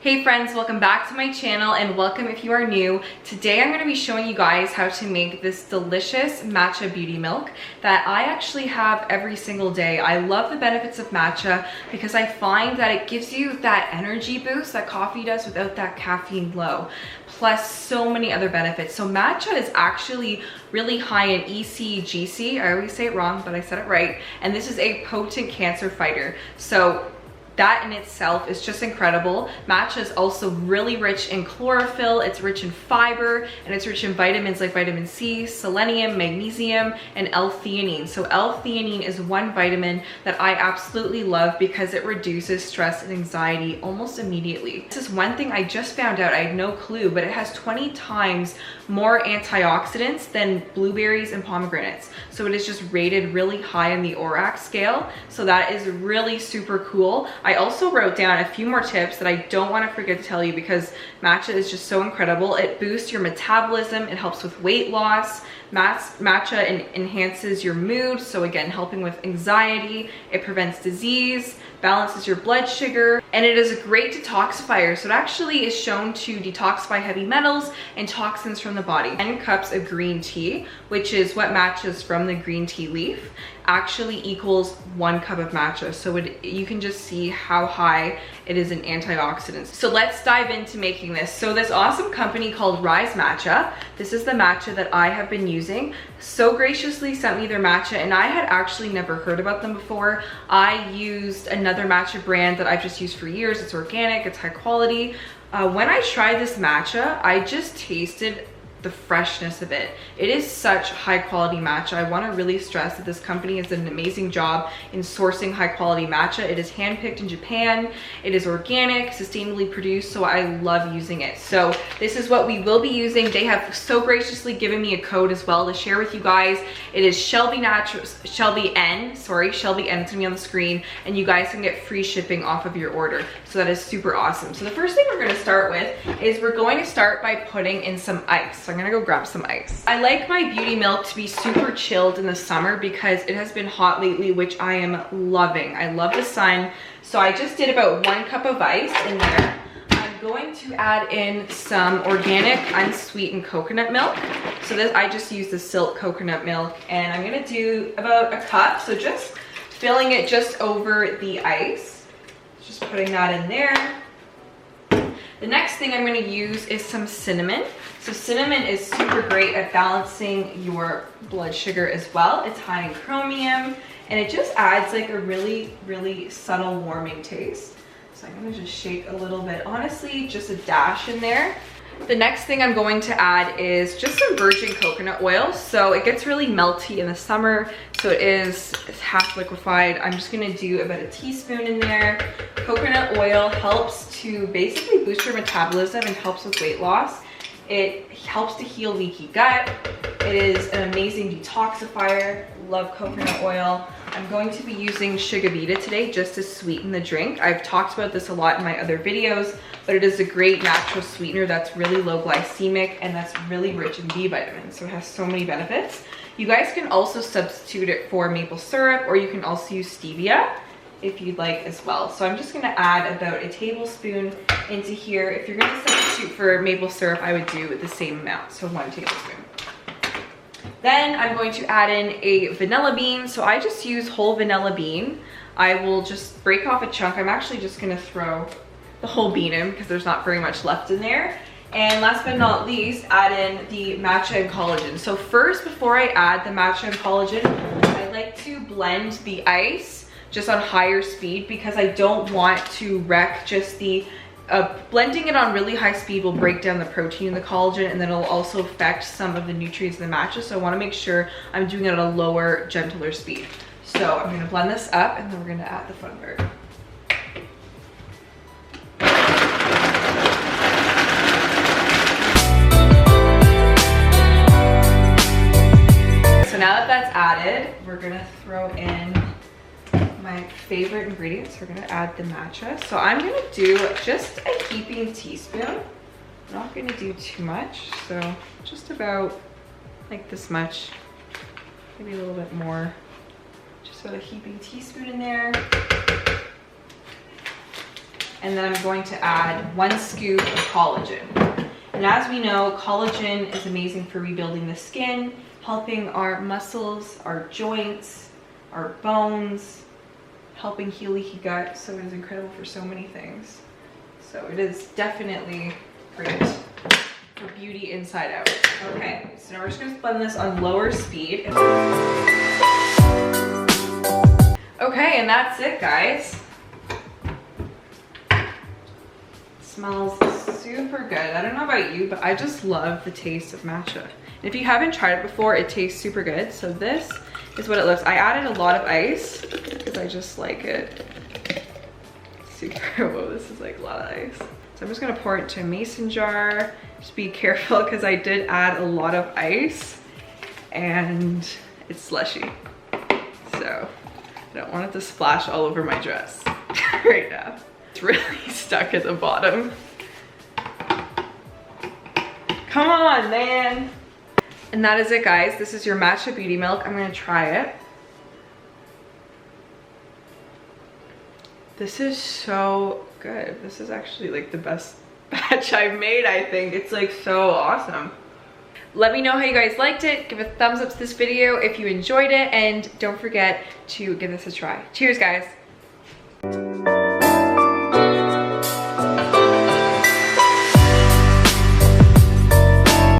Hey friends, welcome back to my channel and welcome if you are new. Today I'm going to be showing you guys how to make this delicious matcha beauty milk that I actually have every single day. I love the benefits of matcha because I find that it gives you that energy boost that coffee does without that caffeine low, plus so many other benefits. So matcha is actually really high in ECGC. I always say it wrong, but I said it right. And this is a potent cancer fighter. So that in itself is just incredible. Matcha is also really rich in chlorophyll, it's rich in fiber, and it's rich in vitamins like vitamin C, selenium, magnesium, and L-theanine. So L-theanine is one vitamin that I absolutely love because it reduces stress and anxiety almost immediately. This is one thing I just found out, I had no clue, but it has 20 times more antioxidants than blueberries and pomegranates. So it is just rated really high on the ORAC scale. So that is really super cool. I also wrote down a few more tips that I don't want to forget to tell you because matcha is just so incredible. It boosts your metabolism, it helps with weight loss. Matcha enhances your mood, so again, helping with anxiety. It prevents disease, balances your blood sugar, and it is a great detoxifier. So it actually is shown to detoxify heavy metals and toxins from the body. 10 cups of green tea, which is what matcha is from, the green tea leaf, actually equals 1 cup of matcha. So you can just see how high it is in antioxidants. So let's dive into making this. So this awesome company called Rise Matcha, this is the matcha that I have been using, so graciously sent me their matcha, and I had actually never heard about them before. I used another matcha brand that I've just used for years. It's organic, it's high quality. When I tried this matcha, I just tasted the freshness of it. It is such high quality matcha. I want to really stress that this company has done an amazing job in sourcing high quality matcha. It is handpicked in Japan. It is organic, sustainably produced, so I love using it. So this is what we will be using. They have so graciously given me a code as well to share with you guys. It is Shelby N, it's gonna be on the screen, and you guys can get free shipping off of your order. So that is super awesome. So the first thing we're gonna start with is we're going to start by putting in some ice. So I'm gonna go grab some ice. I like my beauty milk to be super chilled in the summer because it has been hot lately, which I am loving. I love the sun. So I just did about 1 cup of ice in there. I'm going to add in some organic unsweetened coconut milk. So this, I just use the Silk coconut milk, and I'm gonna do about a cup. So just filling it just over the ice. Just putting that in there. The next thing I'm going to use is some cinnamon. So cinnamon is super great at balancing your blood sugar as well. It's high in chromium, and it just adds like a really, really subtle warming taste. So I'm going to just shake a little bit. Honestly, just a dash in there. The next thing I'm going to add is just some virgin coconut oil. So it gets really melty in the summer, so it's half liquefied. I'm just gonna do about a teaspoon in there. Coconut oil helps to basically boost your metabolism and helps with weight loss. It helps to heal leaky gut. It is an amazing detoxifier. Love coconut oil. I'm going to be using Shugabita today just to sweeten the drink. I've talked about this a lot in my other videos, but it is a great natural sweetener that's really low glycemic and that's really rich in B vitamins. So it has so many benefits. You guys can also substitute it for maple syrup, or you can also use stevia if you'd like as well. So I'm just gonna add about a tablespoon into here. If you're gonna substitute for maple syrup, I would do the same amount, so 1 tablespoon. Then I'm going to add in a vanilla bean. So I just use whole vanilla bean. I will just break off a chunk. I'm actually just gonna throw the whole bean in because there's not very much left in there. And last but not least, add in the matcha and collagen. So first, before I add the matcha and collagen, I like to blend the ice just on higher speed because I don't want to wreck just the blending it on really high speed will break down the protein in the collagen, and then it'll also affect some of the nutrients in the matcha. So I want to make sure I'm doing it at a lower, gentler speed. So I'm going to blend this up, and then we're going to add the fun part. So now that that's added, we're going to throw in my favorite ingredients. We're gonna add the matcha. So I'm gonna do just a heaping teaspoon. I'm not gonna do too much, so just about like this much, maybe a little bit more. Just about a heaping teaspoon in there. And then I'm going to add 1 scoop of collagen. And as we know, collagen is amazing for rebuilding the skin, helping our muscles, our joints, our bones, helping heal leaky gut. So it is incredible for so many things. So it is definitely great for beauty inside out. Okay, so now we're just gonna blend this on lower speed. Okay, and that's it, guys. Smells super good. I don't know about you, but I just love the taste of matcha. And if you haven't tried it before, it tastes super good. So this is what it looks. I added a lot of ice because I just like it. Super, whoa, this is like a lot of ice. So I'm just gonna pour it into a mason jar. Just be careful because I did add a lot of ice and it's slushy. So I don't want it to splash all over my dress right now. It's really stuck at the bottom. Come on, man. And that is it, guys. This is your matcha beauty milk. I'm gonna try it. This is so good. This is actually like the best batch I've made, I think. It's like so awesome. Let me know how you guys liked it. Give a thumbs up to this video if you enjoyed it, and don't forget to give this a try. Cheers, guys.